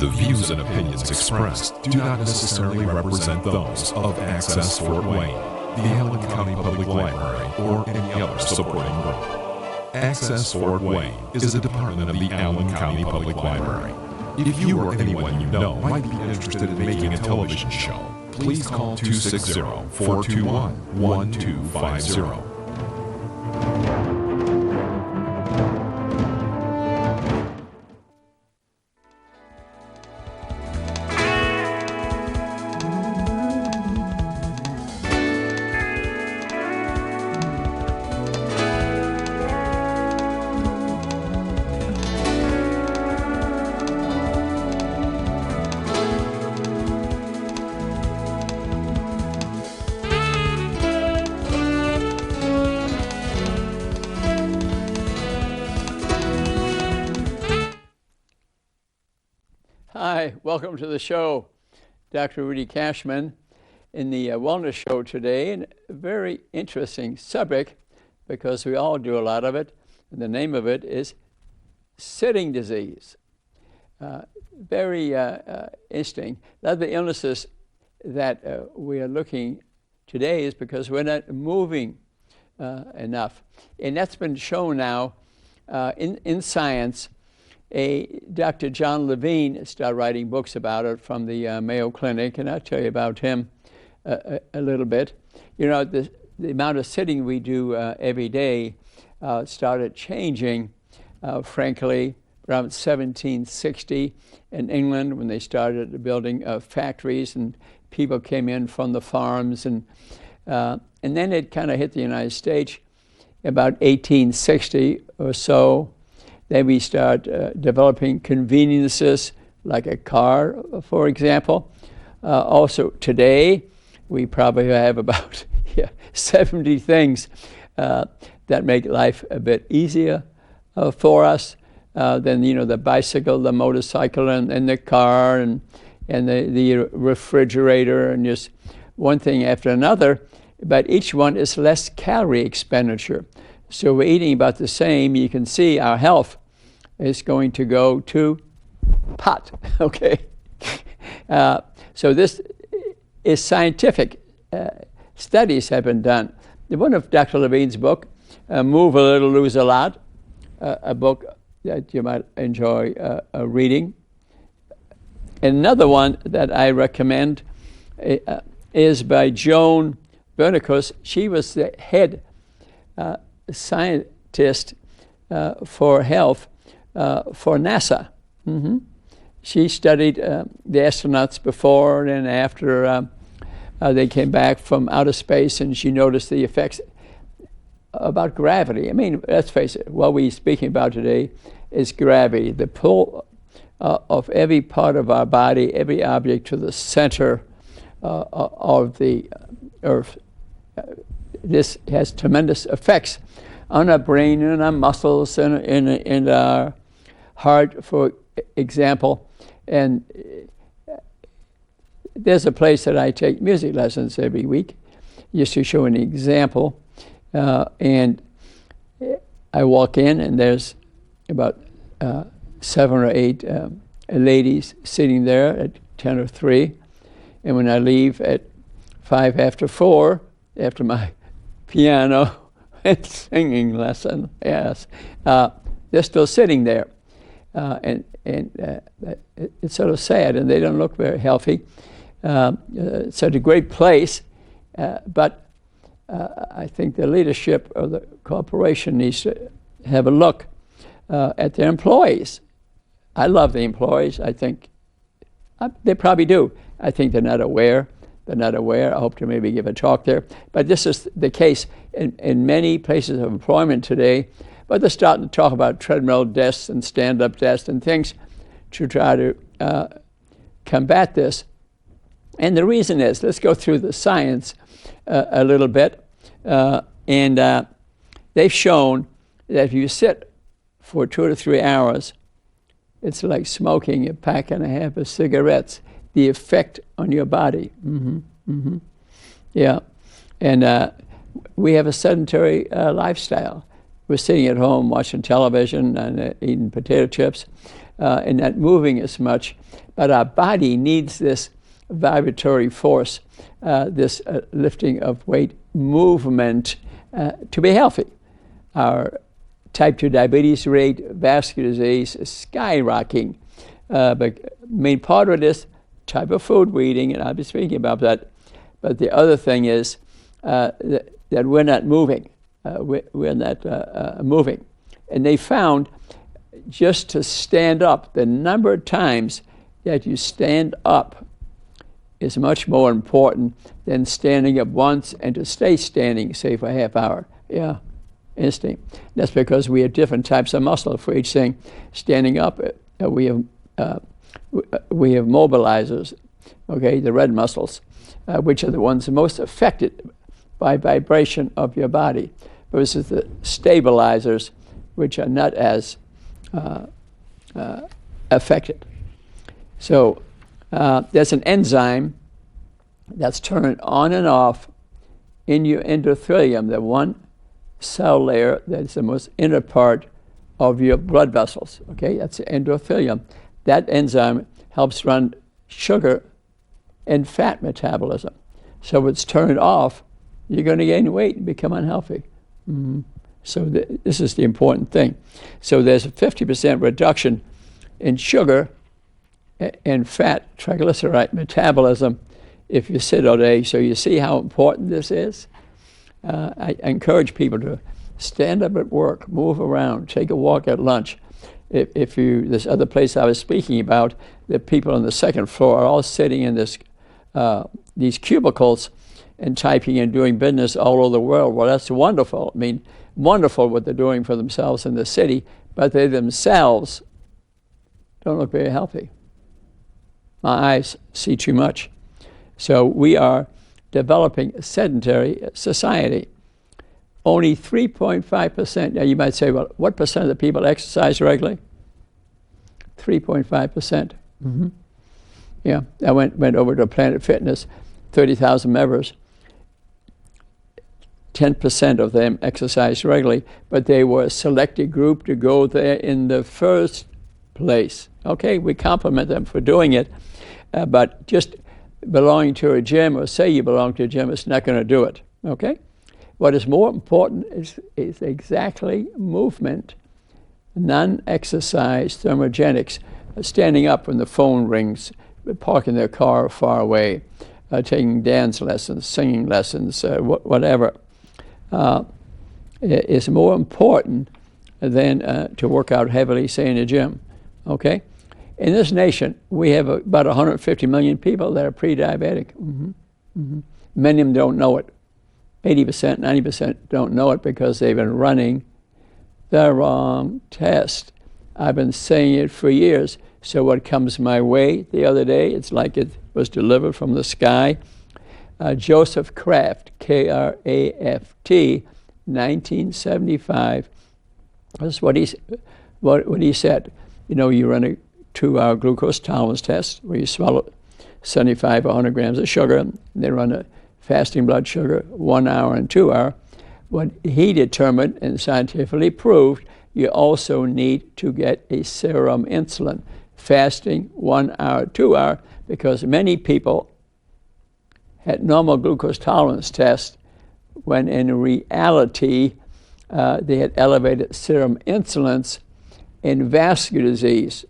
The views and opinions expressed do not necessarily represent those of Access Fort Wayne, the Allen County Public Library, or any other supporting group. Access Fort Wayne is a department of the Allen County Public Library. If you or anyone you know might be interested in making a television show, please call 260-421-1250. Hi, welcome to the show. Dr. Rudy Cashman in the Wellness Show today, and a very interesting subject because we all do a lot of it. And the name of it is sitting disease. Very interesting. A lot of the illnesses that we are looking today is because we're not moving enough. And that's been shown now in science. Dr. John Levine started writing books about it from the Mayo Clinic, and I'll tell you about him a little bit. You know, the amount of sitting we do every day started changing, frankly, around 1760 in England when they started building factories and people came in from the farms, and then it kind of hit the United States about 1860 or so. Then we start developing conveniences like a car, for example. Also today, we probably have about 70 things that make life a bit easier for us than, you know, the bicycle, the motorcycle, and the car, and the refrigerator, and just one thing after another. But each one is less calorie expenditure. So we're eating about the same. You can see our health is going to go to pot, okay? So this is scientific. Studies have been done. One of Dr. Levine's book, Move a Little, Lose a Lot, a book that you might enjoy reading. Another one that I recommend is by Joan Bernicus. She was the head scientist for health for NASA. She studied the astronauts before and after they came back from outer space, and she noticed the effects about gravity. I mean, let's face it, what we're speaking about today is gravity, the pull of every part of our body, every object to the center of the Earth. This has tremendous effects on our brain and our muscles and our heart, for example. And there's a place that I take music lessons every week, just to show an example. And I walk in, and there's about 7 or 8 ladies sitting there at 10 or 3. And when I leave at 5 after 4, after my piano and singing lesson, yes, they're still sitting there. And it's sort of sad, and they don't look very healthy. It's such a great place, but I think the leadership of the corporation needs to have a look at their employees. I love the employees. I think they probably do. I think they're not aware. They're not aware. I hope to maybe give a talk there. But this is the case in many places of employment today. But they're starting to talk about treadmill desks and stand-up desks and things to try to combat this. And the reason is, let's go through the science a little bit. And they've shown that if you sit for 2 to 3 hours, it's like smoking a pack and a half of cigarettes, the effect on your body. Yeah. And we have a sedentary lifestyle. We're sitting at home watching television and eating potato chips. and not moving as much. But our body needs this vibratory force, this lifting of weight movement to be healthy. Our type 2 diabetes rate, vascular disease is skyrocketing. But main part of this type of food we're eating, and I'll be speaking about that. But the other thing is that we're not moving. We're not moving. And they found just to stand up, the number of times that you stand up is much more important than standing up once and to stay standing, say, for a half hour. Yeah, instinct. That's because we have different types of muscle for each thing. Standing up, we have mobilizers, okay, the red muscles, which are the ones most affected by vibration of your body, versus the stabilizers, which are not as affected. So there's an enzyme that's turned on and off in your endothelium, the one cell layer that's the most inner part of your blood vessels. Okay, that's the endothelium. That enzyme helps run sugar and fat metabolism. So if it's turned off, you're going to gain weight and become unhealthy. Mm-hmm. So this is the important thing. So there's a 50% reduction in sugar and fat triglyceride metabolism if you sit all day. So you see how important this is? I encourage people to stand up at work, move around, take a walk at lunch. If you, this other place I was speaking about, the people on the second floor are all sitting in these cubicles and typing and doing business all over the world. Well, that's wonderful. I mean, wonderful what they're doing for themselves in the city, but they themselves don't look very healthy. My eyes see too much. So we are developing a sedentary society. Only 3.5%. Now you might say, well, what percent of the people exercise regularly? 3.5%. Mm-hmm. Yeah, I went over to Planet Fitness, 30,000 members. 10% of them exercise regularly, but they were a selected group to go there in the first place. Okay, we compliment them for doing it, but just belonging to a gym or say you belong to a gym is not going to do it. Okay, what is more important is exactly movement, non-exercise thermogenics, standing up when the phone rings, parking their car far away, taking dance lessons, singing lessons, whatever. Is more important than to work out heavily, say, in a gym. Okay? In this nation, we have about 150 million people that are pre-diabetic. Mm-hmm. Mm-hmm. Many of them don't know it. 80%, 90% don't know it because they've been running the wrong test. I've been saying it for years. So what comes my way the other day, it's like it was delivered from the sky. Joseph Kraft, K-R-A-F-T, 1975. That's what he said. You know, you run a 2-hour glucose tolerance test where you swallow 75 or 100 grams of sugar, and they run a fasting blood sugar 1 hour and 2 hour. What he determined and scientifically proved, you also need to get a serum insulin, fasting 1 hour, 2 hour, because many people had normal glucose tolerance tests when in reality they had elevated serum insulins and vascular disease.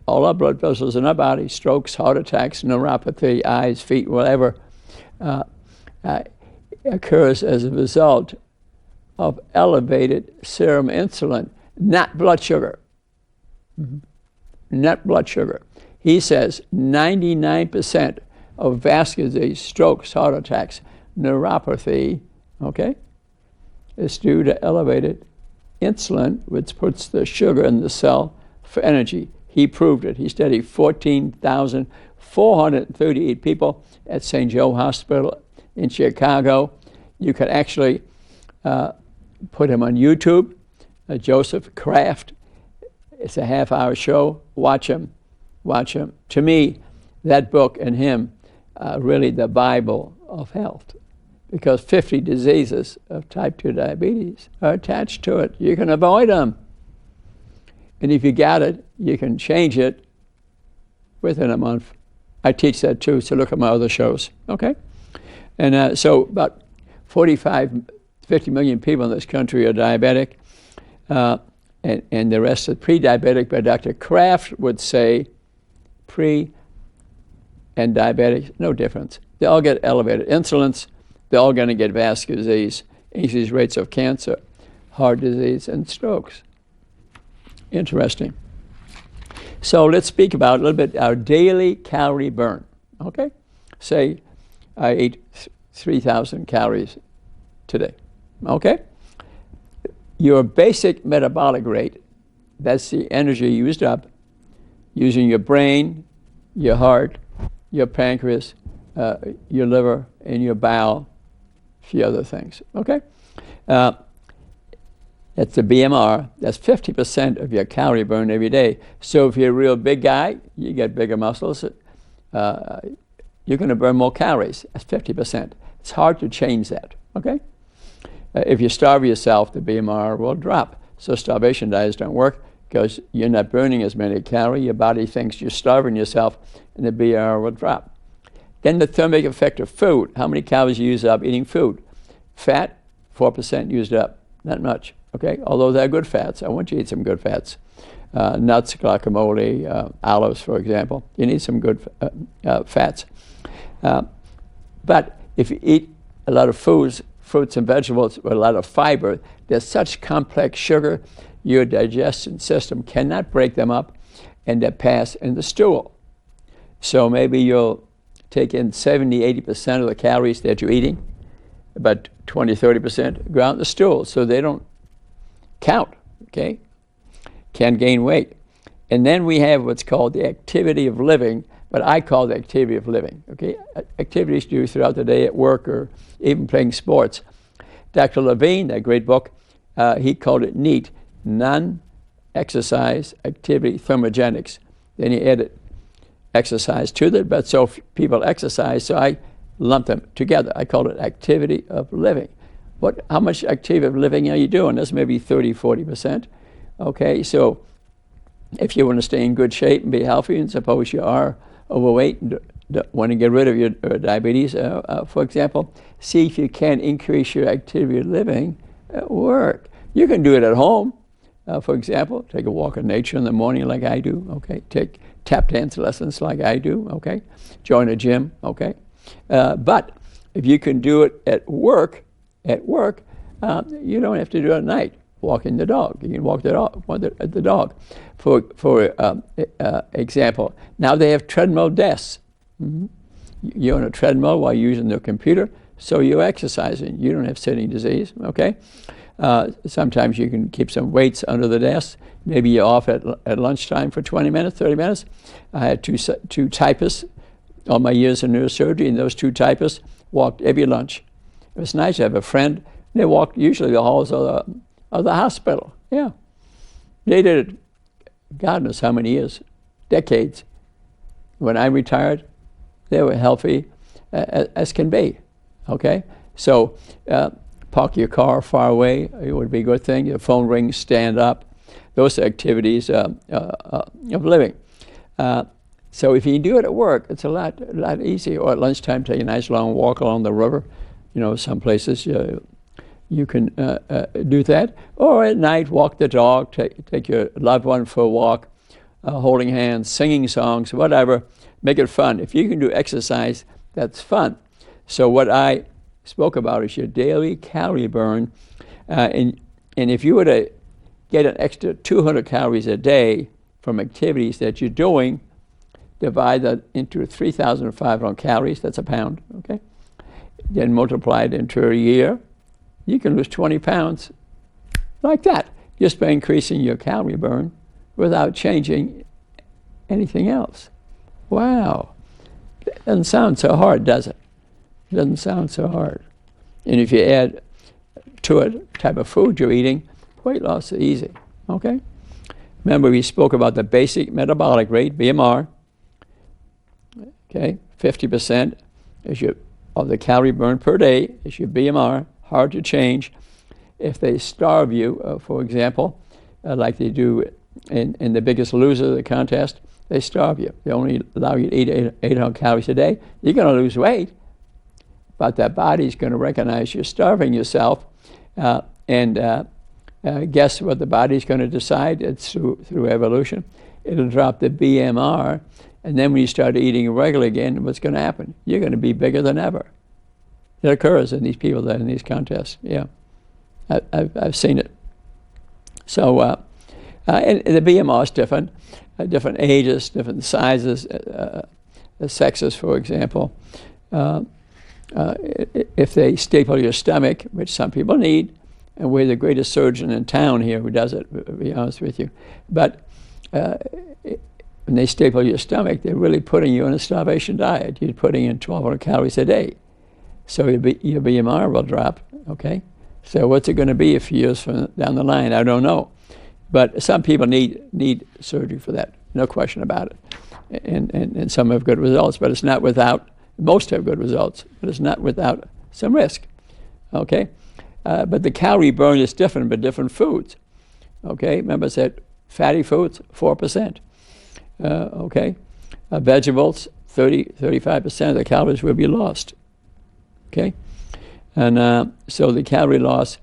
All our blood vessels in our body, strokes, heart attacks, neuropathy, eyes, feet, whatever, occurs as a result of elevated serum insulin, not blood sugar. Mm-hmm. Not blood sugar. He says 99% of vascular disease, strokes, heart attacks, neuropathy, okay, is due to elevated insulin, which puts the sugar in the cell for energy. He proved it. He studied 14,438 people at St. Joe Hospital in Chicago. You could actually put him on YouTube, Joseph Kraft. It's a half-hour show. Watch him. Watch him. To me, that book and him really the Bible of health, because 50 diseases of type 2 diabetes are attached to it. You can avoid them. And if you got it, you can change it within a month. I teach that too, so look at my other shows, okay? And so about 50 million people in this country are diabetic, and the rest are pre-diabetic, but Dr. Kraft would say pre and diabetic, no difference. They all get elevated insulins. They're all going to get vascular disease, increased rates of cancer, heart disease, and strokes. Interesting. So let's speak about a little bit our daily calorie burn, okay? Say I ate 3,000 calories today, okay? Your basic metabolic rate, that's the energy used up using your brain, your heart, your pancreas, your liver, and your bowel, a few other things, okay? That's the BMR. That's 50% of your calorie burn every day. So if you're a real big guy, you get bigger muscles, you're going to burn more calories. That's 50%. It's hard to change that, okay? If you starve yourself, the BMR will drop. So starvation diets don't work because you're not burning as many calories. Your body thinks you're starving yourself, and the BMR will drop. Then the thermic effect of food. How many calories you use up eating food? Fat, 4% used up. Not much, okay? Although they're good fats. I want you to eat some good fats. Nuts, guacamole, olives, for example. You need some good fats. But if you eat a lot of fruits and vegetables with a lot of fiber, there's such complex sugar, your digestion system cannot break them up, and they pass in the stool. So maybe you'll take in 70, 80% of the calories that you're eating, about 20, 30% go out in the stool, so they don't count, okay? Can gain weight. And then we have what's called the activity of living, but I call the activity of living, okay? Activities you do throughout the day at work or even playing sports. Dr. Levine, that great book, he called it NEAT, non-exercise activity thermogenics. Then he added exercise to that, but so people exercise, so I lump them together. I call it activity of living. How much activity of living are you doing? That's maybe 30, 40%. Okay, so if you want to stay in good shape and be healthy, and suppose you are overweight and want to get rid of your diabetes, for example, see if you can increase your activity of living at work. You can do it at home. For example, take a walk in nature in the morning like I do, okay? Take tap dance lessons like I do, okay? Join a gym, okay? But if you can do it at work, you don't have to do it at night. Walking the dog, you can walk the dog. For example, now they have treadmill desks. Mm-hmm. You're on a treadmill while using the computer, so you're exercising. You don't have sitting disease, okay? Sometimes you can keep some weights under the desk. Maybe you're off at lunchtime for 20 minutes, 30 minutes. I had two typists all my years in neurosurgery, and those two typists walked every lunch. It was nice to have a friend. They walked usually the halls of the hospital. Yeah. They did it, God knows how many years, decades. When I retired, they were healthy as can be, okay? So park your car far away, it would be a good thing. Your phone rings, stand up. Those are activities of living. So if you do it at work, it's a lot easier. Or at lunchtime, take a nice long walk along the river. You know, some places you can do that. Or at night, walk the dog, take your loved one for a walk, holding hands, singing songs, whatever. Make it fun. If you can do exercise, that's fun. So what I spoke about is your daily calorie burn. And if you were to get an extra 200 calories a day from activities that you're doing, divide that into 3,500 calories, that's a pound, okay? Then multiply it into a year, you can lose 20 pounds like that, just by increasing your calorie burn without changing anything else. Wow. That doesn't sound so hard, does it? It doesn't sound so hard. And if you add to it the type of food you're eating, weight loss is easy, okay? Remember, we spoke about the basic metabolic rate, BMR. Okay, 50% of the calorie burn per day is your BMR, hard to change. If they starve you, for example, like they do and the biggest loser of the contest, they starve you. They only allow you to eat 800 calories a day. You're going to lose weight, but that body's going to recognize you're starving yourself, and guess what the body's going to decide? It's through evolution. It'll drop the BMR, and then when you start eating regularly again, what's going to happen? You're going to be bigger than ever. It occurs in these people that are in these contests. Yeah, I've seen it. So, and the BMR is different, different ages, different sizes, sexes, for example. If they staple your stomach, which some people need, and we're the greatest surgeon in town here who does it, to be honest with you. But when they staple your stomach, they're really putting you on a starvation diet. You're putting in 1,200 calories a day. So your BMR will drop, okay? So what's it going to be a few years from down the line? I don't know. But some people need surgery for that, no question about it. And some have good results, but it's not without, most have good results, but it's not without some risk, okay? But the calorie burn is different, but different foods, okay? Remember I said fatty foods, 4%, okay? Vegetables, 35% of the calories will be lost, okay? And so the calorie loss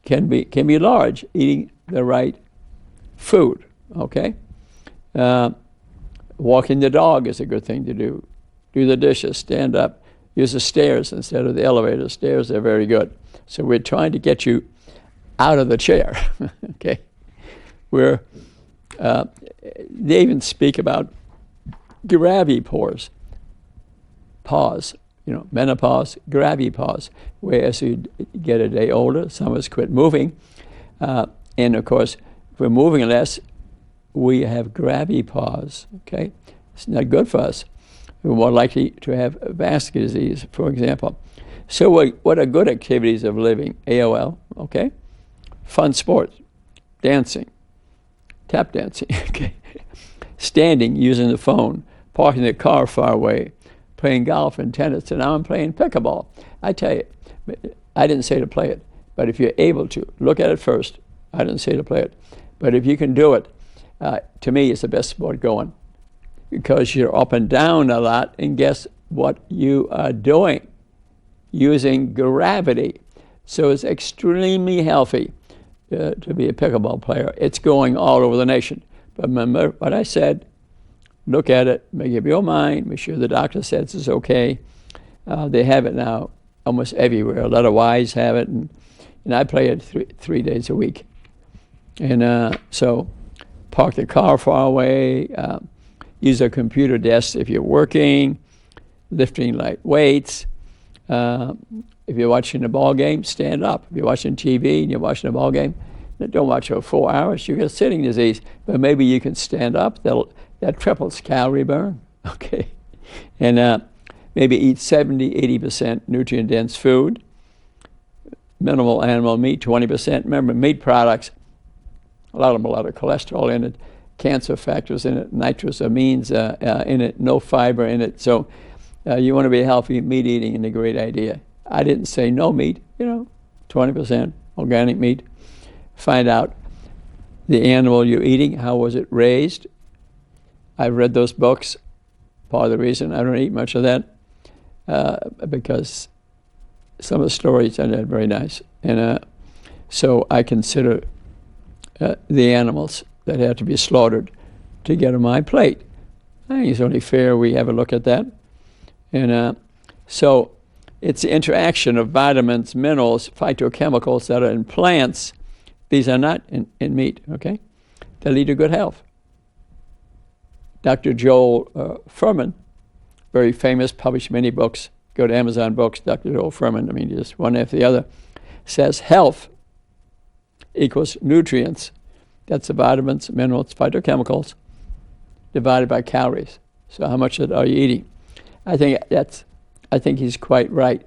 can be large, eating the right food, okay? Walking the dog is a good thing to do. Do the dishes, stand up, use the stairs instead of the elevator. Stairs are very good. So we're trying to get you out of the chair, okay? They even speak about gravipause, menopause, gravipause, where as you get a day older, some of us quit moving. And of course, if we're moving less, we have gravipause, okay? It's not good for us. We're more likely to have vascular disease, for example. So what are good activities of living? AOL, okay? Fun sports, dancing, tap dancing, okay? Standing, using the phone, parking the car far away, playing golf and tennis, and now I'm playing pickleball. I tell you, I didn't say to play it, but if you're able to, look at it first. I didn't say to play it. But if you can do it, to me, it's the best sport going, because you're up and down a lot, and guess what you are doing? Using gravity. So it's extremely healthy to be a pickleball player. It's going all over the nation. But remember what I said, look at it, make up your mind, make sure the doctor says it's okay. They have it now almost everywhere. A lot of Ys have it, and I play it three days a week. And so park the car far away, use a computer desk if you're working, lifting light weights. If you're watching a ball game, stand up. If you're watching TV and you're watching a ball game, don't watch for 4 hours. You get sitting disease, but maybe you can stand up. That triples calorie burn, okay? And maybe eat 70-80% nutrient-dense food, minimal animal meat, 20%. Remember, meat products, a lot of cholesterol in it, cancer factors in it, nitrous amines in it, no fiber in it. So you want to be healthy. Meat eating is a great idea. I didn't say no meat, 20% organic meat. Find out the animal you're eating, how was it raised. I've read those books. Part of the reason I don't eat much of that, because some of the stories are not very nice. And so I consider the animals that have to be slaughtered to get on my plate. I think it's only fair we have a look at that. And so it's the interaction of vitamins, minerals, phytochemicals that are in plants. These are not in meat, okay? That lead to good health. Dr. Joel Fuhrman, very famous, published many books. Go to Amazon Books, Dr. Joel Fuhrman, just one after the other, says health equals nutrients. That's the vitamins, minerals, phytochemicals, divided by calories. So how much are you eating? I think he's quite right.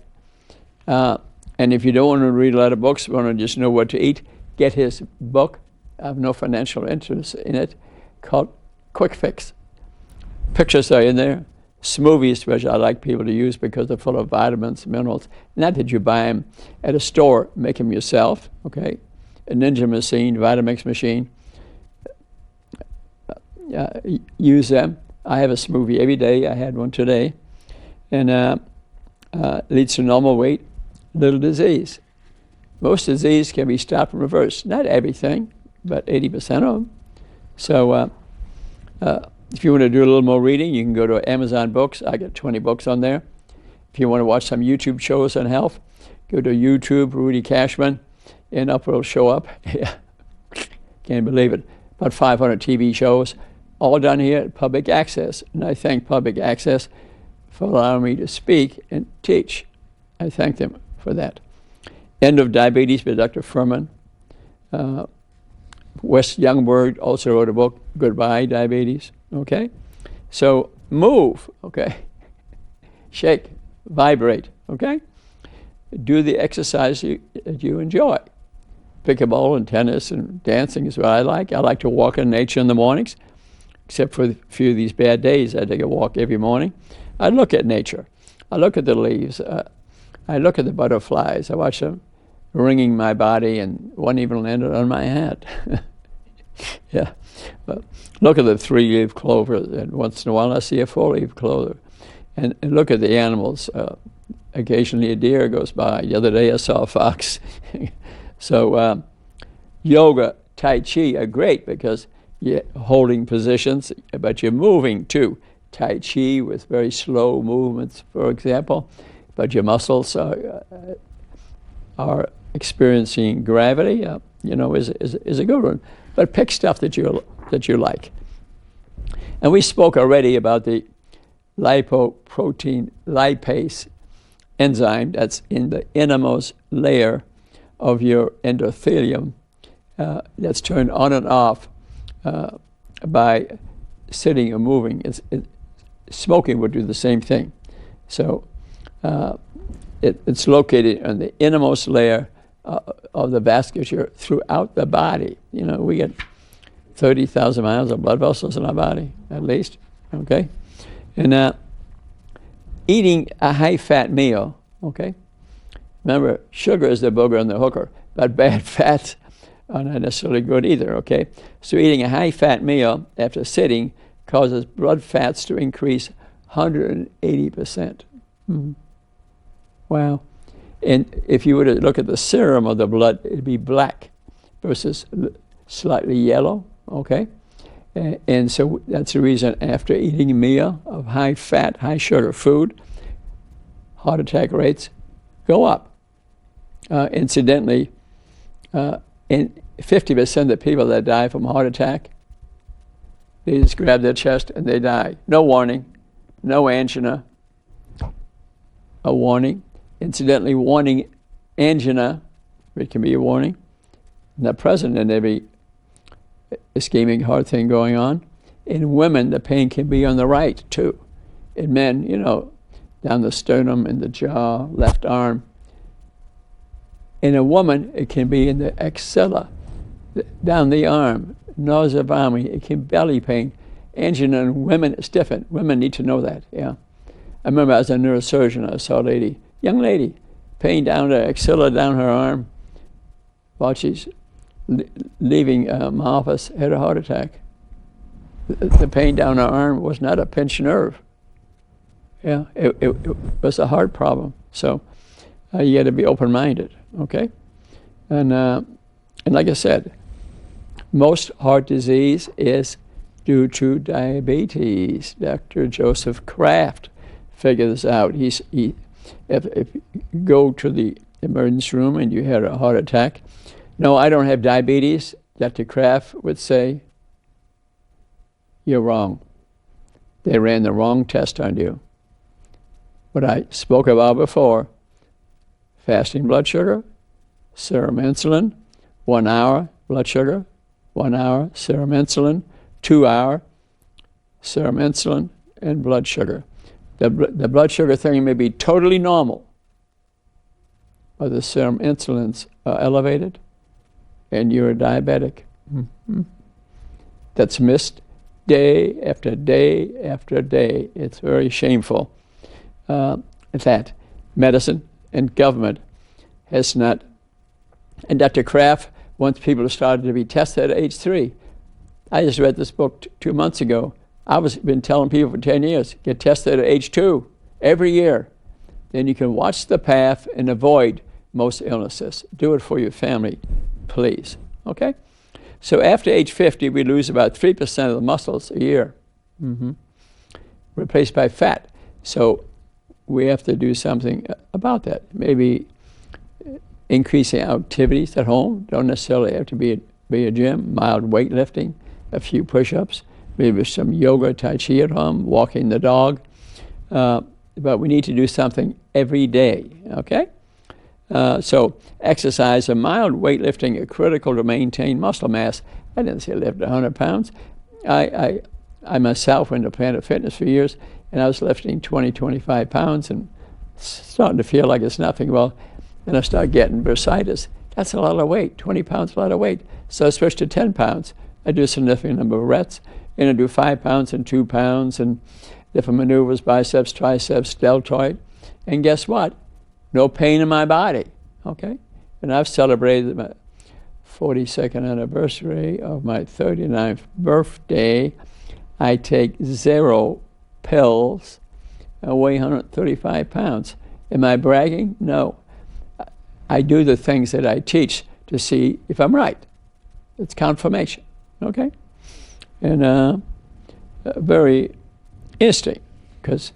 And if you don't want to read a lot of books, want to just know what to eat, get his book. I have no financial interest in it, called Quick Fix. Pictures are in there. Smoothies, which I like people to use because they're full of vitamins, minerals. Not that you buy them at a store, make them yourself, okay? A Ninja machine, Vitamix machine. use them. I have a smoothie every day. I had one today. And leads to normal weight, little disease. Most disease can be stopped and reversed. Not everything, but 80% of them. So if you want to do a little more reading, you can go to Amazon Books. I got 20 books on there. If you want to watch some YouTube shows on health, go to YouTube, Rudy Cashman, and up it'll show up. Yeah, can't believe it. About 500 TV shows, all done here at Public Access. And I thank Public Access for allowing me to speak and teach. I thank them for that. End of Diabetes by Dr. Furman. Wes Youngberg also wrote a book, Goodbye Diabetes. Okay? So move, okay? Shake, vibrate, okay? Do the exercise that you enjoy. Pickleball and tennis and dancing is what I like. I like to walk in nature in the mornings, except for a few of these bad days. I take a walk every morning. I look at nature. I look at the leaves. I look at the butterflies. I watch them wringing my body, and one even landed on my hat. Yeah. But look at the three-leaf clover, and once in a while I see a four-leaf clover. And look at the animals. Occasionally a deer goes by. The other day I saw a fox. So yoga, Tai Chi are great because you're holding positions, but you're moving too. Tai Chi with very slow movements, for example, but your muscles are experiencing gravity. Is a good one. But pick stuff that you like. And we spoke already about the lipoprotein lipase enzyme that's in the innermost layer of your endothelium, that's turned on and off by sitting or moving. Smoking would do the same thing. So it's located on the innermost layer of the vasculature throughout the body. We get 30,000 miles of blood vessels in our body, at least, okay? And eating a high-fat meal, okay? Remember, sugar is the booger and the hooker, but bad fats are not necessarily good either, okay? So eating a high-fat meal after sitting causes blood fats to increase 180%. Mm-hmm. Wow. And if you were to look at the serum of the blood, it'd be black versus slightly yellow, okay? And so that's the reason after eating a meal of high-fat, high-sugar food, heart attack rates go up. Incidentally, in 50% of the people that die from a heart attack, they just grab their chest and they die. No warning, no angina. A warning. Incidentally, warning angina, it can be a warning, not present in every ischemic heart thing going on. In women, the pain can be on the right too. In men, down the sternum, in the jaw, left arm. In a woman, it can be in the axilla, down the arm, nausea, vomiting. It can be belly pain. Angina in women is different. Women need to know that, yeah. I remember as a neurosurgeon, I saw a lady, young lady, pain down the axilla, down her arm, while she's leaving my office, had a heart attack. The pain down her arm was not a pinched nerve. Yeah, it was a heart problem. So you got to be open-minded, okay? And like I said, most heart disease is due to diabetes. Dr. Joseph Kraft figured this out. If you go to the emergency room and you had a heart attack, no, I don't have diabetes, Dr. Kraft would say, you're wrong. They ran the wrong test on you. What I spoke about before, fasting blood sugar, serum insulin, 1 hour blood sugar, 1 hour serum insulin, 2 hour serum insulin, and blood sugar. The blood sugar thing may be totally normal, but the serum insulin's elevated, and you're a diabetic. Mm-hmm. That's missed day after day after day. It's very shameful that medicine and government has not. And Dr. Kraft wants people to start to be tested at age 3. I just read this book 2 months ago. Been telling people for 10 years, get tested at age 2 every year. Then you can watch the path and avoid most illnesses. Do it for your family, please. Okay? So after age 50, we lose about 3% of the muscles a year, replaced by fat. So we have to do something about that. Maybe increasing activities at home. Don't necessarily have to be a gym. Mild weightlifting, a few push-ups, maybe some yoga, tai chi at home, walking the dog. But we need to do something every day, okay? So exercise and mild weightlifting are critical to maintain muscle mass. I didn't say lift 100 pounds. I myself went to Planet Fitness for years, and I was lifting 20, 25 pounds and starting to feel like it's nothing. Well, then I started getting bursitis. That's a lot of weight. 20 pounds, a lot of weight. So I switched to 10 pounds. I do a significant number of reps, and I do 5 pounds and 2 pounds and different maneuvers, biceps, triceps, deltoid. And guess what? No pain in my body, okay? And I've celebrated my 42nd anniversary of my 39th birthday. I take 0 pills. I weigh 135 pounds. Am I bragging? No. I do the things that I teach to see if I'm right. It's confirmation, okay? And very interesting, because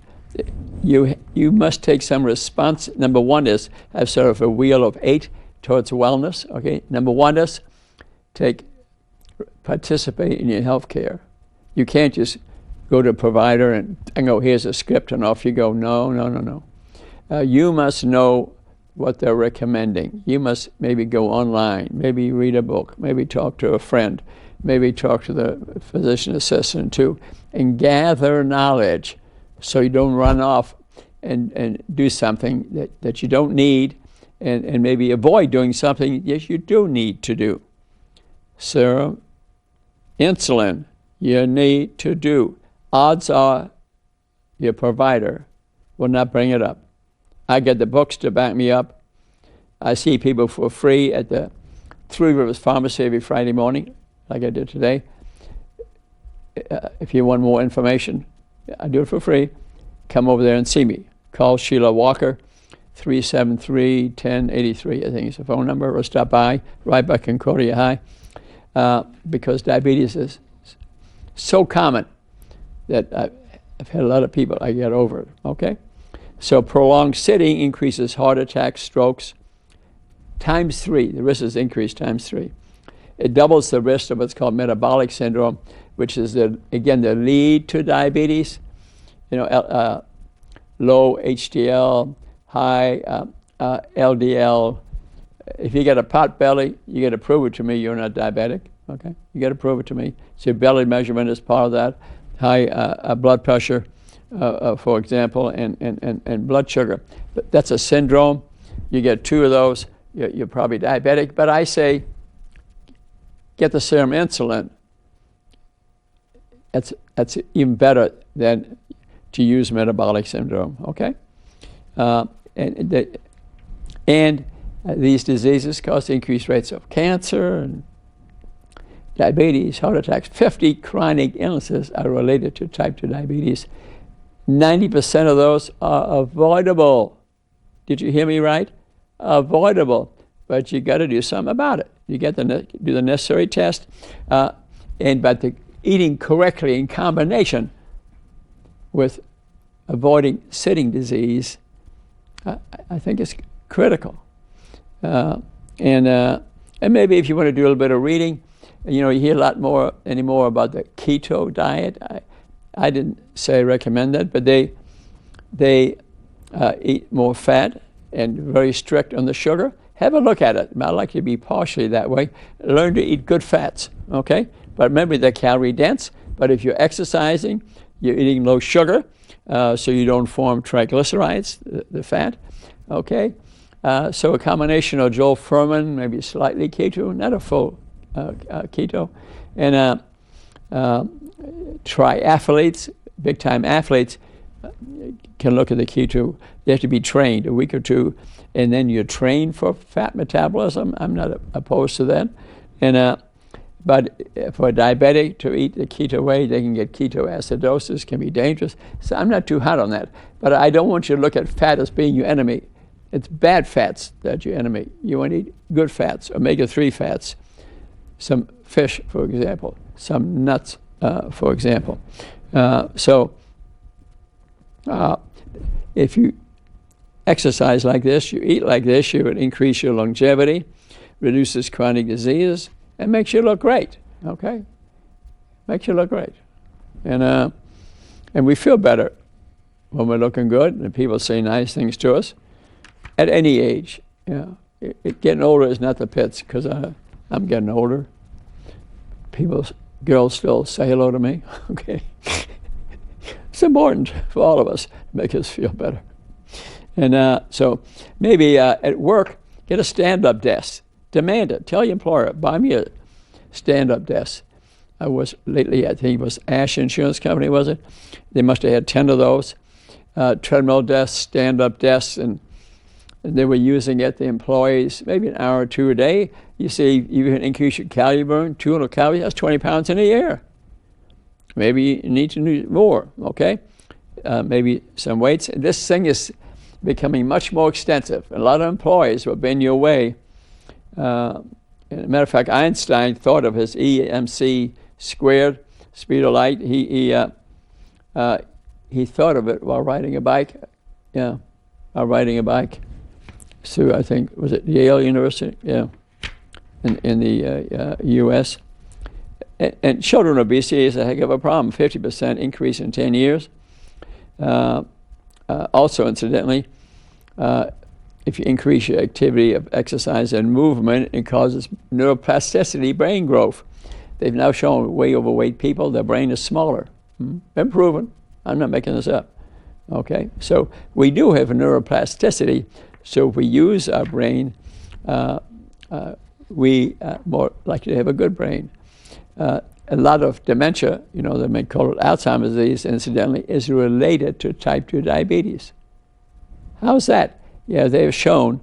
you must take some response. Number one is have sort of a wheel of 8 towards wellness, okay? Number one is participate in your health care. You can't just go to a provider and go, here's a script, and off you go. No, no, no, no. You must know what they're recommending. You must maybe go online, maybe read a book, maybe talk to a friend, maybe talk to the physician assistant too, and gather knowledge so you don't run off and do something that you don't need, and maybe avoid doing something yes you do need to do. Serum, insulin, you need to do. Odds are your provider will not bring it up. I get the books to back me up. I see people for free at the Three Rivers Pharmacy every Friday morning, like I did today. If you want more information, I do it for free. Come over there and see me. Call Sheila Walker, 373-1083, I think is the phone number, or stop by right by Concordia High, because diabetes is so common that I've had a lot of people I get over it, okay? So prolonged sitting increases heart attacks, strokes, ×3. The risk is increased ×3. It doubles the risk of what's called metabolic syndrome, which is, again, the lead to diabetes. You know, low HDL, high LDL. If you get a pot belly, you got to prove it to me you're not diabetic, okay? You got to prove it to me. So your belly measurement is part of that. High blood pressure, for example, and blood sugar. But that's a syndrome. You get 2 of those, you're probably diabetic. But I say, get the serum insulin. That's even better than to use metabolic syndrome, okay? And these diseases cause increased rates of cancer and diabetes, heart attacks. 50 chronic illnesses are related to type 2 diabetes. 90% of those are avoidable. Did you hear me right? Avoidable. But you got to do something about it. You got to do the necessary test. But eating correctly in combination with avoiding sitting disease, I think is critical. And maybe if you want to do a little bit of reading, you know, you hear a lot more anymore about the keto diet. I didn't say I recommend that, but they eat more fat and very strict on the sugar. Have a look at it. I'd like you to be partially that way. Learn to eat good fats, okay? But remember, they're calorie dense. But if you're exercising, you're eating low sugar, so you don't form triglycerides, the fat, okay? So a combination of Joel Fuhrman, maybe slightly keto, not a full keto, and triathletes, big-time athletes, can look at the keto. They have to be trained a week or 2, and then you're trained for fat metabolism. I'm not opposed to that. But for a diabetic to eat the keto way, they can get ketoacidosis, can be dangerous. So I'm not too hot on that. But I don't want you to look at fat as being your enemy. It's bad fats that's your enemy. You want to eat good fats, omega-3 fats, some fish, for example, some nuts, for example. If you exercise like this, you eat like this, you would increase your longevity, reduces chronic diseases, and makes you look great, okay? Makes you look great. And we feel better when we're looking good and people say nice things to us at any age. Yeah. Getting older is not the pits, because I'm getting older. Girls still say hello to me, okay? It's important for all of us to make us feel better. And so maybe at work, get a stand-up desk. Demand it. Tell your employer, buy me a stand-up desk. I was lately, I think it was Ash Insurance Company, was it? They must have had 10 of those. Treadmill desks, stand-up desks, and they were using it, the employees, maybe an hour or two a day. You see, you can increase your calorie burn, 200 calories, that's 20 pounds in a year. Maybe you need to do more, okay? Maybe some weights. This thing is becoming much more extensive. A lot of employees will bend your way. As a matter of fact, Einstein thought of his EMC squared, speed of light. He thought of it while riding a bike. Yeah, while riding a bike. So I think, was it Yale University? Yeah, in the U.S. And children obesity is a heck of a problem. 50% increase in 10 years. Also, incidentally, if you increase your activity of exercise and movement, it causes neuroplasticity, brain growth. They've now shown way overweight people, their brain is smaller. Been proven. I'm not making this up. Okay, so we do have a neuroplasticity. So if we use our brain, we are more likely to have a good brain. A lot of dementia, they may call it Alzheimer's disease, incidentally, is related to type 2 diabetes. How's that? Yeah, they've shown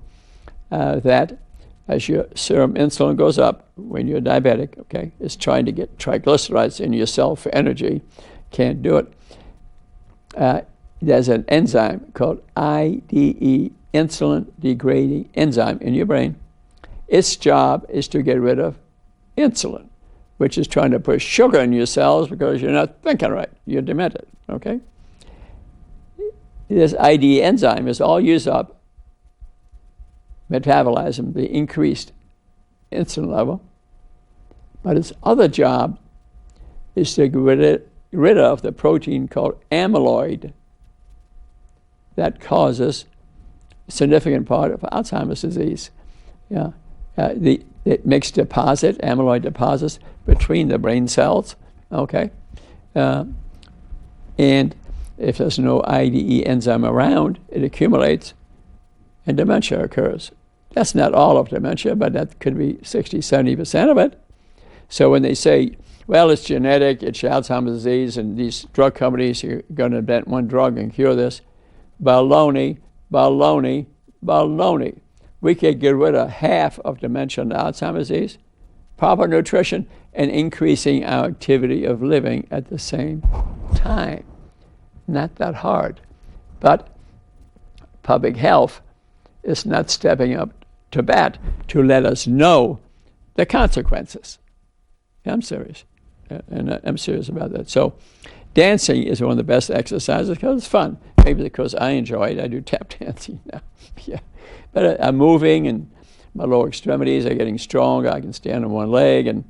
that as your serum insulin goes up when you're diabetic, okay, it's trying to get triglycerides in your cell for energy, can't do it. There's an enzyme called IDE, insulin degrading enzyme, in your brain. Its job is to get rid of insulin, which is trying to put sugar in your cells because you're not thinking right, you're demented, okay? This IDE enzyme is all used up, metabolism, the increased insulin level, but its other job is to get rid of the protein called amyloid that causes a significant part of Alzheimer's disease. Yeah, it makes amyloid deposits between the brain cells, okay? And if there's no IDE enzyme around, it accumulates and dementia occurs. That's not all of dementia, but that could be 60, 70% of it. So when they say, well, it's genetic, it's Alzheimer's disease, and these drug companies are going to invent one drug and cure this, baloney, baloney, baloney. We could get rid of half of dementia and Alzheimer's disease, proper nutrition, and increasing our activity of living at the same time. Not that hard. But public health is not stepping up to bat to let us know the consequences. I'm serious. And I'm serious about that. So dancing is one of the best exercises because it's fun. Maybe because I enjoy it. I do tap dancing now. Yeah. But I'm moving and my lower extremities are getting stronger. I can stand on one leg. And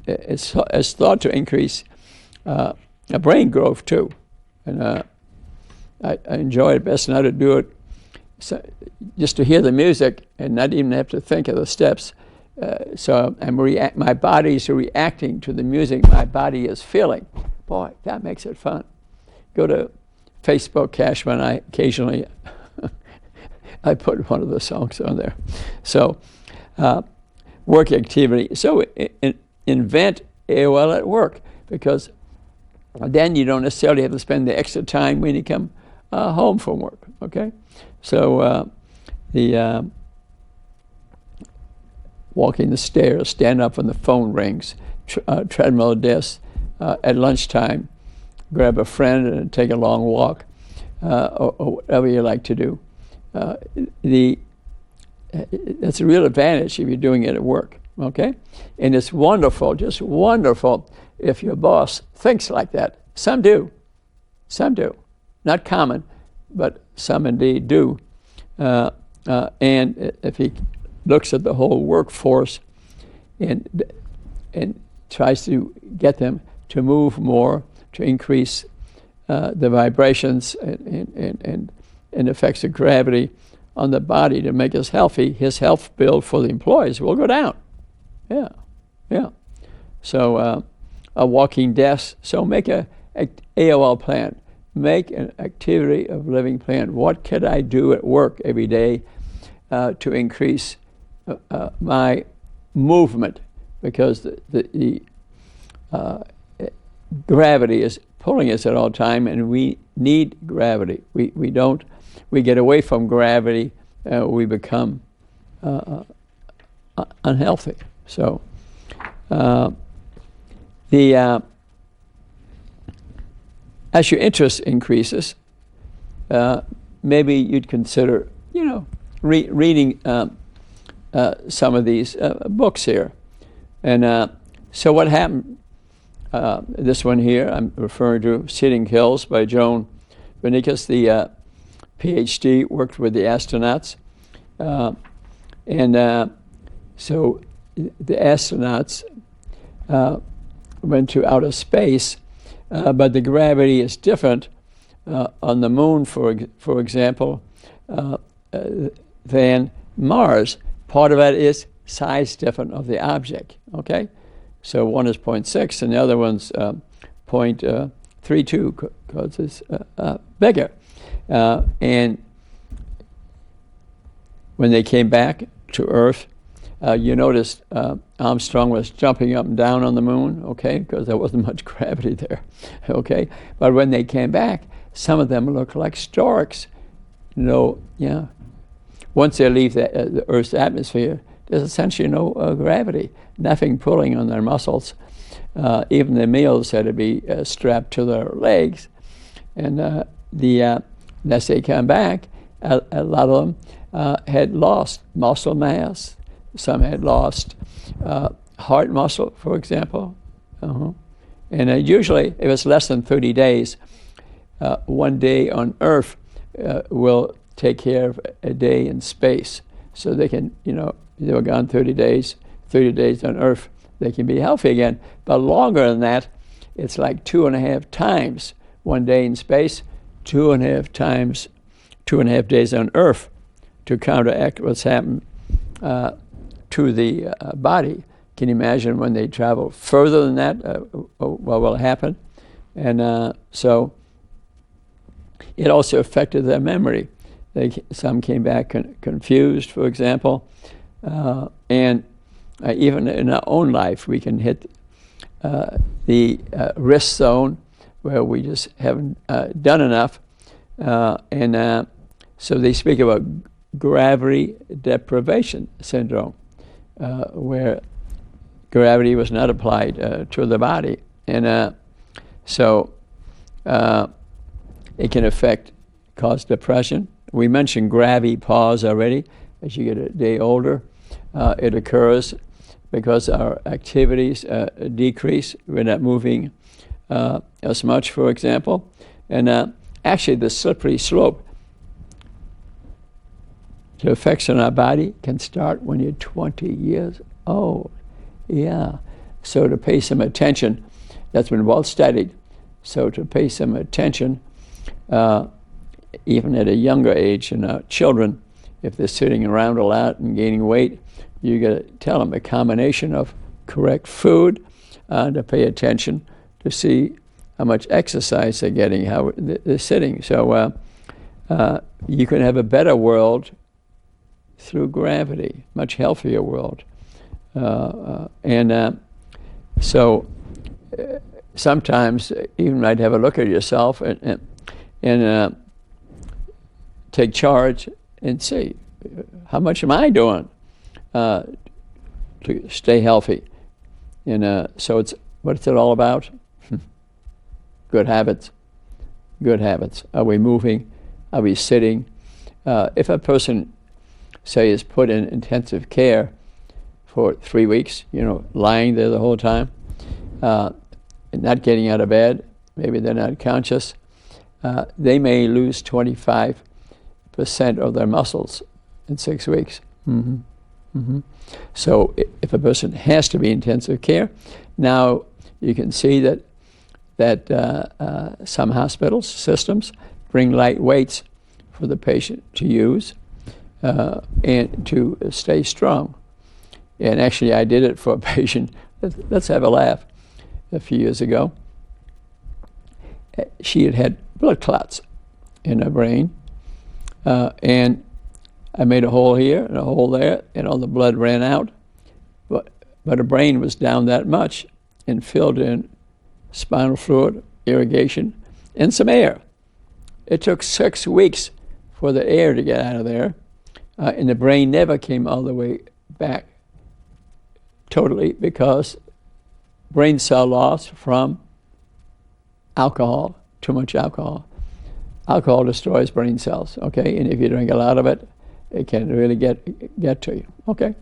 it's thought to increase brain growth too. And I enjoy it best now to do it just to hear the music and not even have to think of the steps. So my body's reacting to the music my body is feeling. Boy, that makes it fun. Go to Facebook, Cashman. I occasionally I put one of the songs on there. So work activity. So invent AOL at work, because then you don't necessarily have to spend the extra time when you come home from work, okay? So walking the stairs, stand up when the phone rings, treadmill desk at lunchtime, grab a friend and take a long walk, or whatever you like to do. That's a real advantage if you're doing it at work, okay? And it's wonderful, just wonderful, if your boss thinks like that. Some do. Some do. Not common, but some indeed do. And if he looks at the whole workforce and tries to get them to move more, to increase the vibrations and effects of gravity on the body to make us healthy, his health bill for the employees will go down. Yeah. So a walking desk. So make a AOL plan. Make an activity of living plan. What could I do at work every day to increase my movement? Because the gravity is pulling us at all time, and we need gravity. We get away from gravity, we become unhealthy. So as your interest increases, maybe you'd consider, reading some of these books here. And so what happened, this one here, I'm referring to Sitting Hills by Joan Benikas, the PhD, worked with the astronauts. So the astronauts went to outer space, but the gravity is different on the moon, for example, than Mars. Part of it is size different of the object, okay? So one is 0.6 and the other one's 0.32 because it's bigger. And when they came back to Earth, you noticed Armstrong was jumping up and down on the moon, okay, because there wasn't much gravity there, okay? But when they came back, some of them looked like storks. Once they leave the Earth's atmosphere, there's essentially no gravity, nothing pulling on their muscles. Even the males had to be strapped to their legs. And as they come back, a lot of them had lost muscle mass. Some had lost heart muscle, for example. And usually, if it's less than 30 days, 1 day on Earth will take care of a day in space. So they can, they were gone 30 days on Earth, they can be healthy again. But longer than that, it's like 2.5 times 1 day in space, 2.5 times 2.5 days on Earth to counteract what's happened to the body. Can you imagine when they travel further than that, what will happen? And so it also affected their memory. Some came back confused, for example. And even in our own life, we can hit the risk zone where we just haven't done enough. So they speak about gravity deprivation syndrome, where gravity was not applied to the body. And so it can cause depression. We mentioned gravipause already. As you get a day older, it occurs because our activities decrease. We're not moving as much, for example. And actually, the slippery slope to effects on our body can start when you're 20 years old. Yeah. So to pay some attention, that's been well studied. So to pay some attention, even at a younger age, children, if they're sitting around a lot and gaining weight, you got to tell them a combination of correct food, to pay attention to see how much exercise they're getting, how they're sitting. So you can have a better world through gravity, much healthier world. So sometimes you might have a look at yourself and take charge and see, how much am I doing to stay healthy. And so what's it all about? Good habits. Good habits. Are we moving? Are we sitting? If a person, say, is put in intensive care for 3 weeks, lying there the whole time, not getting out of bed, maybe they're not conscious, they may lose 25% of their muscles in 6 weeks. So if a person has to be in intensive care, now you can see that some hospital systems bring light weights for the patient to use and to stay strong. And actually, I did it for a patient. Let's have a laugh. A few years ago, she had blood clots in her brain, and I made a hole here and a hole there, and all the blood ran out. But her brain was down that much and filled in spinal fluid, irrigation, and some air. It took 6 weeks for the air to get out of there, and the brain never came all the way back totally because brain cell loss from alcohol, too much alcohol. Alcohol destroys brain cells, okay? And if you drink a lot of it, it can really get to you, okay?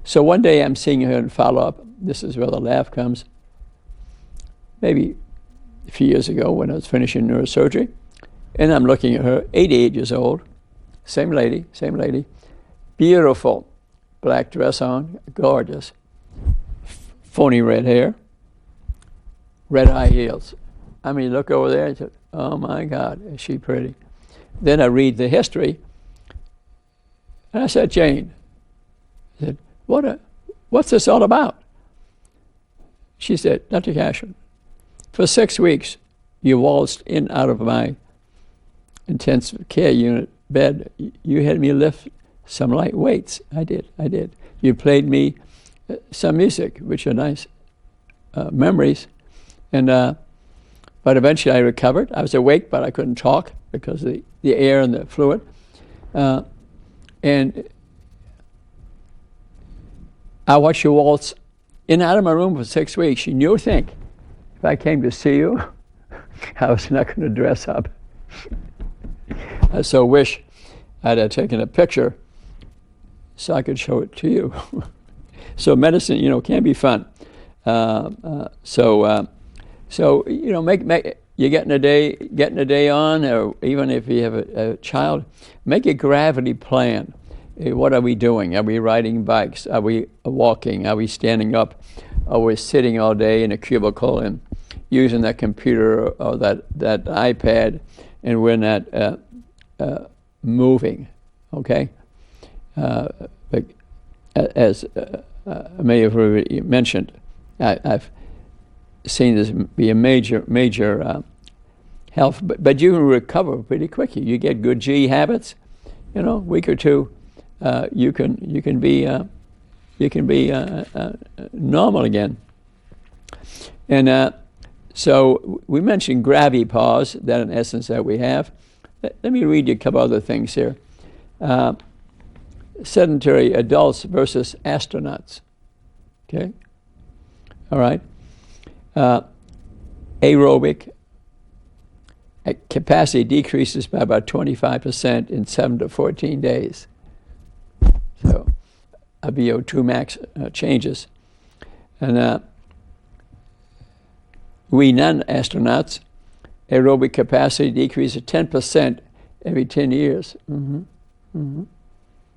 So one day I'm seeing her in follow-up. This is where the laugh comes. Maybe a few years ago when I was finishing neurosurgery, and I'm looking at her, 88 years old, same lady, beautiful black dress on, gorgeous, phony red hair, red high heels. I mean, look over there and say, oh my God, is she pretty? Then I read the history, and I said, Jane, I said, what's this all about? She said, Dr. Cashman, for 6 weeks, you waltzed in out of my intensive care unit bed. You had me lift some light weights. I did. You played me some music, which are nice memories. And but eventually I recovered. I was awake, but I couldn't talk because of the air and the fluid. And I watched you waltz in and out of my room for 6 weeks. And you think, if I came to see you, I was not going to dress up. I so wish I'd taken a picture so I could show it to you. So medicine, can be fun. So make you're getting a day on, or even if you have a child, make a gravity plan. What are we doing? Are we riding bikes? Are we walking? Are we standing up? Are we sitting all day in a cubicle and using that computer or that iPad, and we're not moving? Okay. But as many of you mentioned, I've seen this be a major health, but you can recover pretty quickly. You get good G habits, a week or two, you can be normal again. And so we mentioned GraviPause, that in essence that we have. Let me read you a couple other things here. Sedentary adults versus astronauts. Okay? All right. Aerobic capacity decreases by about 25% in 7 to 14 days. So a VO2 max changes. And we non-astronauts, aerobic capacity decreases 10% every 10 years.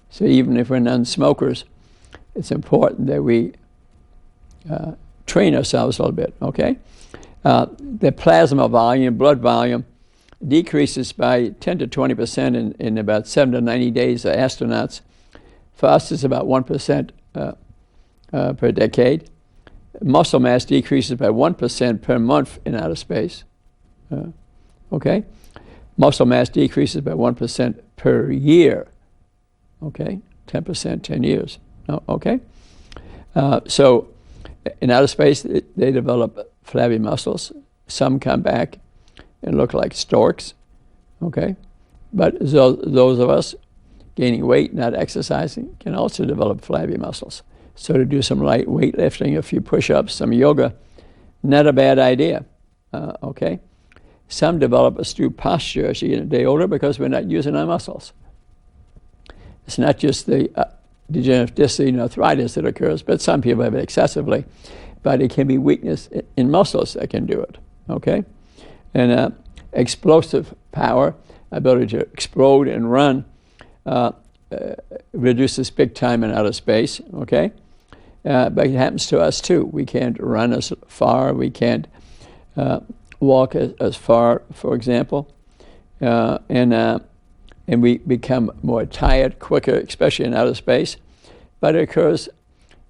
So even if we're non-smokers, it's important that we train ourselves a little bit, okay? The plasma volume, blood volume, decreases by 10 to 20% in about 7 to 90 days of astronauts. For us, it's about 1% per decade. Muscle mass decreases by 1% per month in outer space. Okay? Muscle mass decreases by 1% per year. Okay? 10%, 10 years. Okay? So in outer space, they develop flabby muscles. Some come back and look like storks. Okay? But those of us gaining weight, not exercising, can also develop flabby muscles. So to do some light weightlifting, a few push-ups, some yoga, not a bad idea, okay? Some develop astute posture as you get a day older because we're not using our muscles. It's not just the degenerative disc and arthritis that occurs, but some people have it excessively. But it can be weakness in muscles that can do it, okay? And explosive power, ability to explode and run, reduces big time in outer space, okay? But it happens to us too. We can't run as far. We can't walk as far, for example. And we become more tired quicker, especially in outer space. But it occurs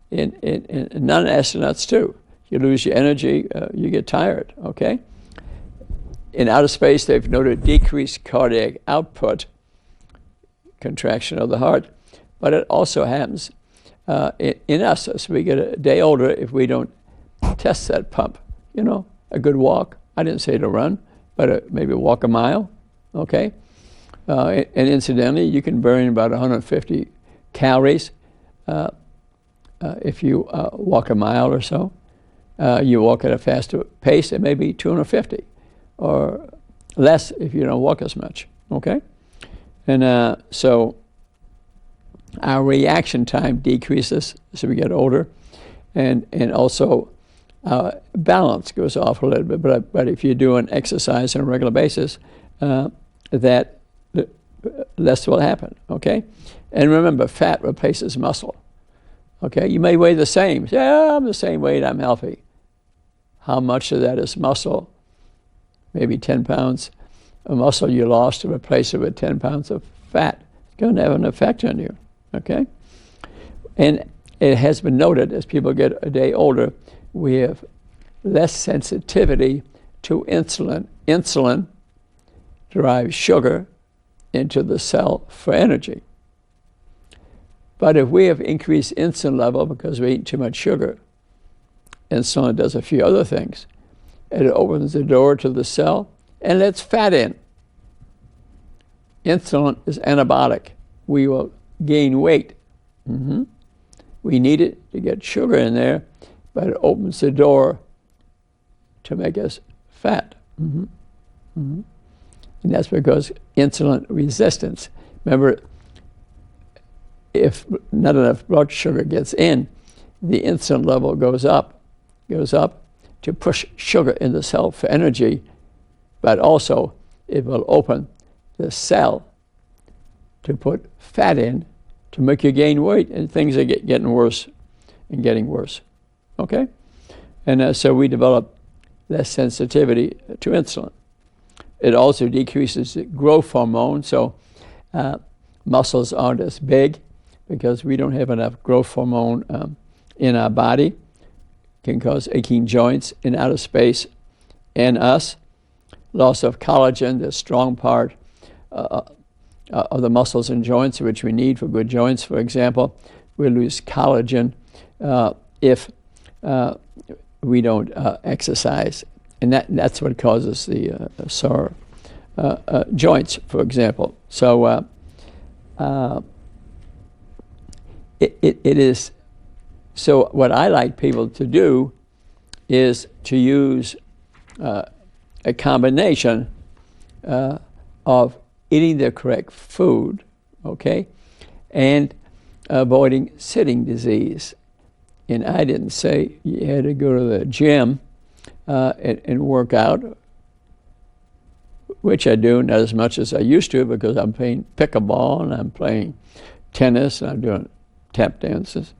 in non-astronauts too. You lose your energy, you get tired, okay? In outer space, they've noted decreased cardiac output, contraction of the heart, but it also happens in us as we get a day older if we don't test that pump. You know, a good walk. I didn't say to run, but maybe walk a mile, okay? And incidentally, you can burn about 150 calories if you walk a mile or so. You walk at a faster pace, it may be 250 or less if you don't walk as much, okay? And so our reaction time decreases as we get older, and also balance goes off a little bit. But if you're doing exercise on a regular basis, that less will happen, okay? And remember, fat replaces muscle, okay? You may weigh the same. Say, I'm the same weight, I'm healthy. How much of that is muscle? Maybe 10 pounds of muscle you lost to replace it with 10 pounds of fat. It's going to have an effect on you, okay? And it has been noted as people get a day older, we have less sensitivity to insulin. Insulin drives sugar into the cell for energy. But if we have increased insulin level because we eat too much sugar, insulin does a few other things. It opens the door to the cell and lets fat in. Insulin is antibiotic. We will gain weight. We need it to get sugar in there, but it opens the door to make us fat. And that's because insulin resistance. Remember, if not enough blood sugar gets in, the insulin level goes up to push sugar in the cell for energy, but also it will open the cell to put fat in to make you gain weight, and things are getting worse and getting worse, okay? And so we develop less sensitivity to insulin. It also decreases the growth hormone, so muscles aren't as big because we don't have enough growth hormone in our body. Can cause aching joints in outer space and us. Loss of collagen, the strong part of the muscles and joints, which we need for good joints, for example. We lose collagen if we don't exercise. And that's what causes the sore joints, for example. So it is. So what I like people to do is to use a combination of eating the correct food, okay, and avoiding sitting disease. And I didn't say you had to go to the gym and work out, which I do, not as much as I used to because I'm playing pickleball and I'm playing tennis and I'm doing tap dances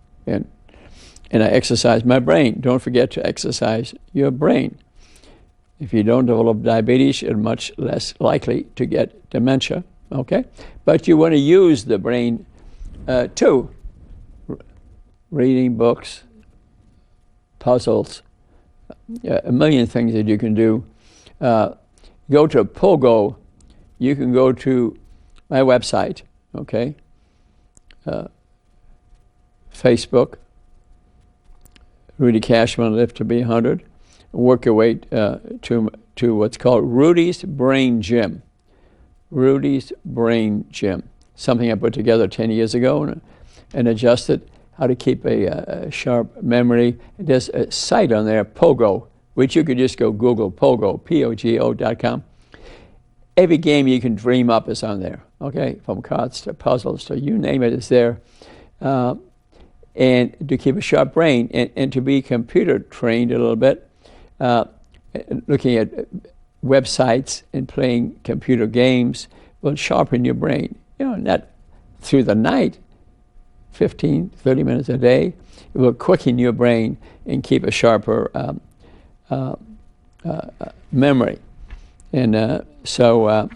and I exercise my brain. Don't forget to exercise your brain. If you don't develop diabetes, you're much less likely to get dementia, okay? But you want to use the brain too. Reading books, puzzles, a million things that you can do. Go to Pogo. You can go to my website, okay? Facebook, Rudy Cashman, Live to Be 100. Work your way to what's called Rudy's Brain Gym. Rudy's Brain Gym. Something I put together 10 years ago and adjusted. how to keep a sharp memory. There's a site on there, Pogo, which you could just go Google Pogo, Pogo.com. Every game you can dream up is on there, okay? From cards to puzzles to you name it is there. And to keep a sharp brain and to be computer trained a little bit, looking at websites and playing computer games will sharpen your brain. Not through the night, 15, 30 minutes a day. It will quicken your brain and keep a sharper memory. And so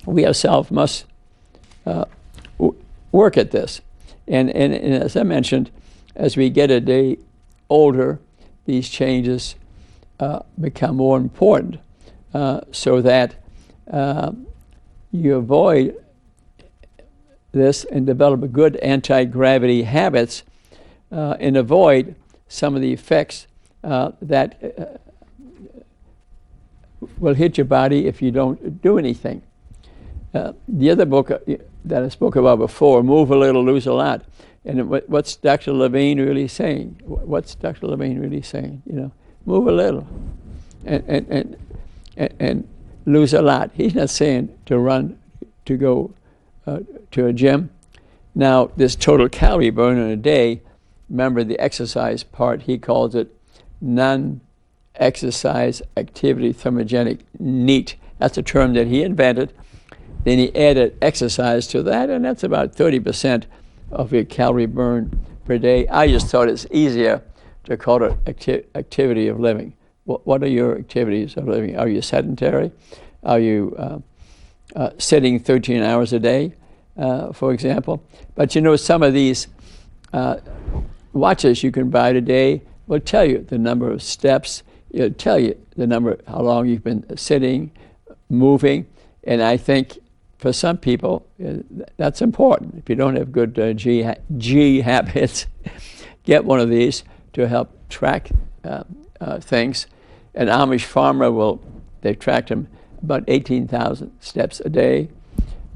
we ourselves must work at this. And as I mentioned, as we get a day older, these changes become more important so that you avoid this and develop good anti-gravity habits and avoid some of the effects that will hit your body if you don't do anything. The other book that I spoke about before, Move a Little, Lose a Lot. And what's Dr. Levine really saying? What's Dr. Levine really saying? Move a little and lose a lot. He's not saying to run, to go to a gym. Now, this total calorie burn in a day, remember the exercise part, he calls it non-exercise activity thermogenic, NEAT. That's a term that he invented. Then he added exercise to that, and that's about 30% of your calorie burn per day. I just thought it's easier to call it activity of living. What are your activities of living? Are you sedentary? Are you sitting 13 hours a day, for example? But some of these watches you can buy today will tell you the number of steps. It'll tell you the number, how long you've been sitting, moving, and I think for some people that's important. If you don't have good G habits, get one of these to help track things. An Amish farmer they've tracked him about 18,000 steps a day.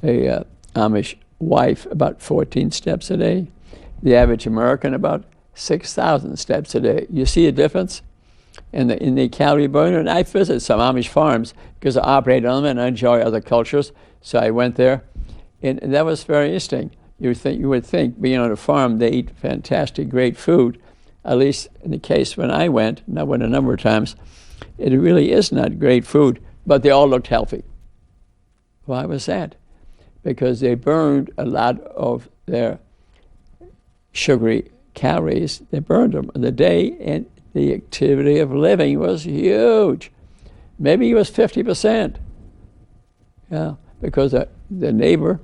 A Amish wife about 14 steps a day. The average American about 6,000 steps a day. You see a difference in the calorie burn? And I visit some Amish farms because I operate on them and I enjoy other cultures. So I went there, and that was very interesting. You would think being on a farm they eat fantastic, great food. At least in the case when I went, and I went a number of times, it really is not great food, but they all looked healthy. Why was that? Because they burned a lot of their sugary calories. They burned them in the day, and the activity of living was huge. Maybe it was 50%. Yeah, because the neighbor,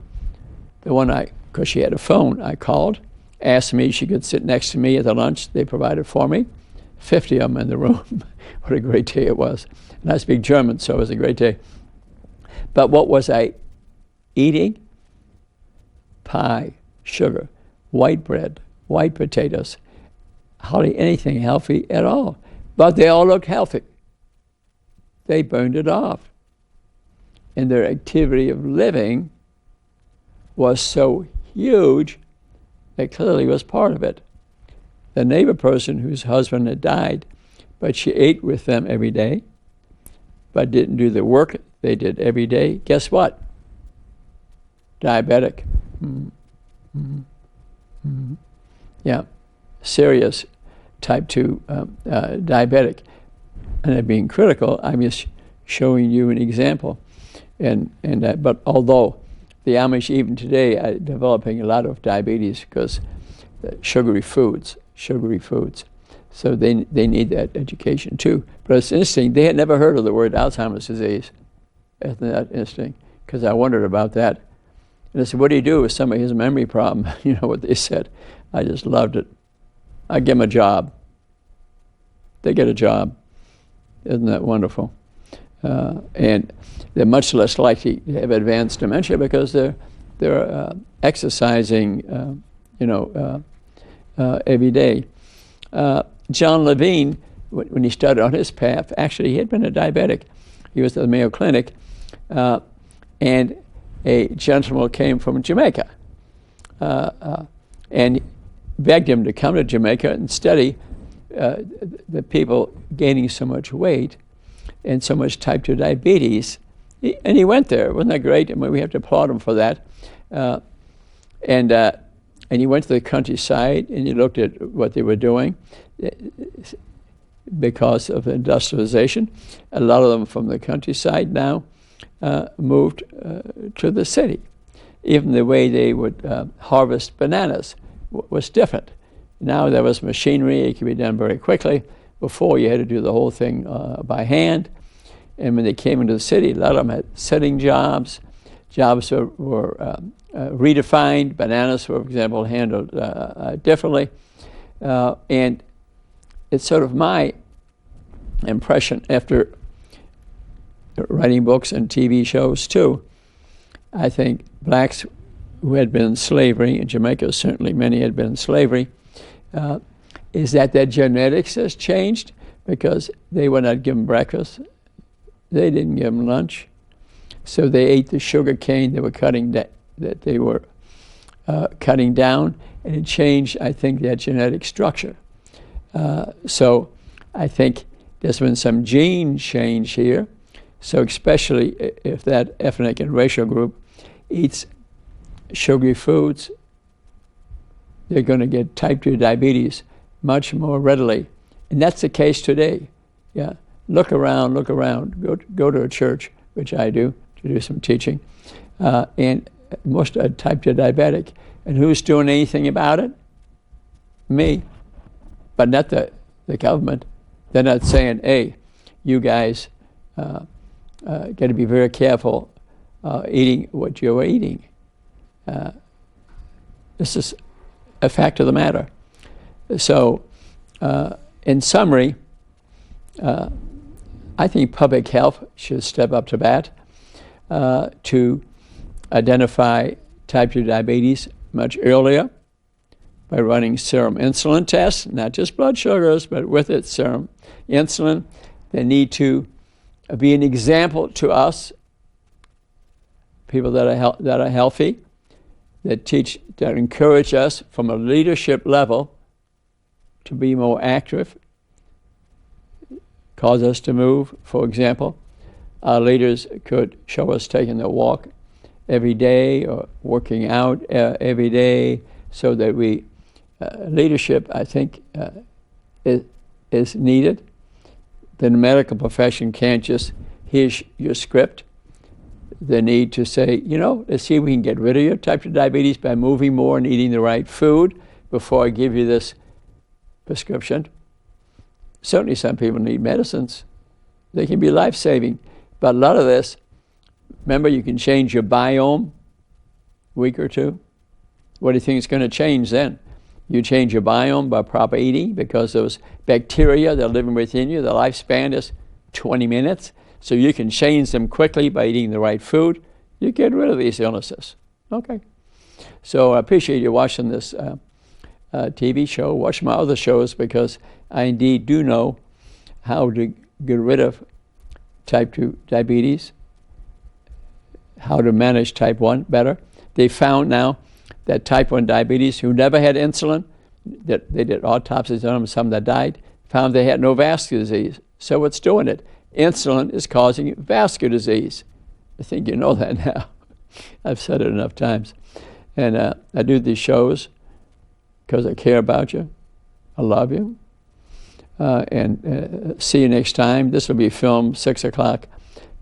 the one because she had a phone, I called, asked me she could sit next to me at the lunch they provided for me. 50 of them in the room. What a great day it was. And I speak German, so it was a great day. But what was I eating? Pie, sugar, white bread, white potatoes, hardly anything healthy at all. But they all looked healthy. They burned it off. And their activity of living was so huge that clearly was part of it. The neighbor person whose husband had died, but she ate with them every day, but didn't do the work they did every day. Guess what? Diabetic. Yeah, serious type 2 diabetic. And I'm being critical, I'm just showing you an example. But although the Amish even today are developing a lot of diabetes because sugary foods. So they need that education too. But it's interesting, they had never heard of the word Alzheimer's disease. Isn't that interesting? Because I wondered about that. And I said, what do you do with somebody who has a memory problem? You know what they said? I just loved it. I give them a job. They get a job. Isn't that wonderful? And they're much less likely to have advanced dementia because they're exercising, every day. John Levine, when he started on his path, actually he had been a diabetic. He was at the Mayo Clinic, and a gentleman came from Jamaica, and begged him to come to Jamaica and study the people gaining so much weight and so much type 2 diabetes. And he went there. Wasn't that great? I mean, we have to applaud him for that. And he went to the countryside and he looked at what they were doing because of industrialization. A lot of them from the countryside now moved to the city. Even the way they would harvest bananas was different. Now there was machinery. It could be done very quickly. Before, you had to do the whole thing by hand. And when they came into the city, a lot of them had sitting jobs. Jobs were redefined. Bananas, for example, handled differently. And it's sort of my impression after writing books and TV shows too. I think blacks who had been in slavery, in Jamaica certainly many had been in slavery, is that their genetics has changed because they were not given breakfast. They didn't give them lunch. So they ate the sugar cane they were cutting cutting down, and it changed, I think, their genetic structure. So I think there's been some gene change here. So especially if that ethnic and racial group eats sugary foods, they're going to get type 2 diabetes much more readily. And that's the case today. Yeah. Look around. Go to a church, which I do, to do some teaching. And most are type 2 diabetic. And who's doing anything about it? Me. But not the government. They're not saying, hey, you guys got to be very careful eating what you're eating. This is a fact of the matter. So, in summary, I think public health should step up to bat to identify type 2 diabetes much earlier by running serum insulin tests, not just blood sugars, but with it serum insulin. They need to be an example to us, people that are healthy, that encourage us from a leadership level to be more active, cause us to move. For example, our leaders could show us taking a walk every day or working out every day, so that leadership, I think, is needed. The medical profession can't just, here's your script. They need to say, let's see if we can get rid of your type 2 diabetes by moving more and eating the right food before I give you this prescription. Certainly some people need medicines. They can be life-saving. But a lot of this, remember, you can change your biome a week or two. What do you think is going to change then? You change your biome by proper eating, because those bacteria that are living within you, the lifespan is 20 minutes. So you can change them quickly by eating the right food. You get rid of these illnesses. Okay. So I appreciate you watching this TV show. Watch my other shows, because I indeed do know how to get rid of type 2 diabetes, how to manage type 1 better. They found now that type 1 diabetes who never had insulin, that they did autopsies on them, some that died, found they had no vascular disease. So what's doing it? Insulin is causing vascular disease. I think you know that now. I've said it enough times. And I do these shows because I care about you. I love you. And see you next time. This will be filmed 6 o'clock,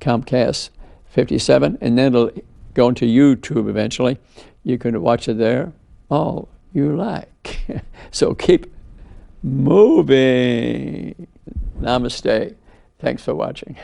Comcast 57, and then it'll go into YouTube eventually. You can watch it there. Oh, you like. So keep moving. Namaste. Thanks for watching.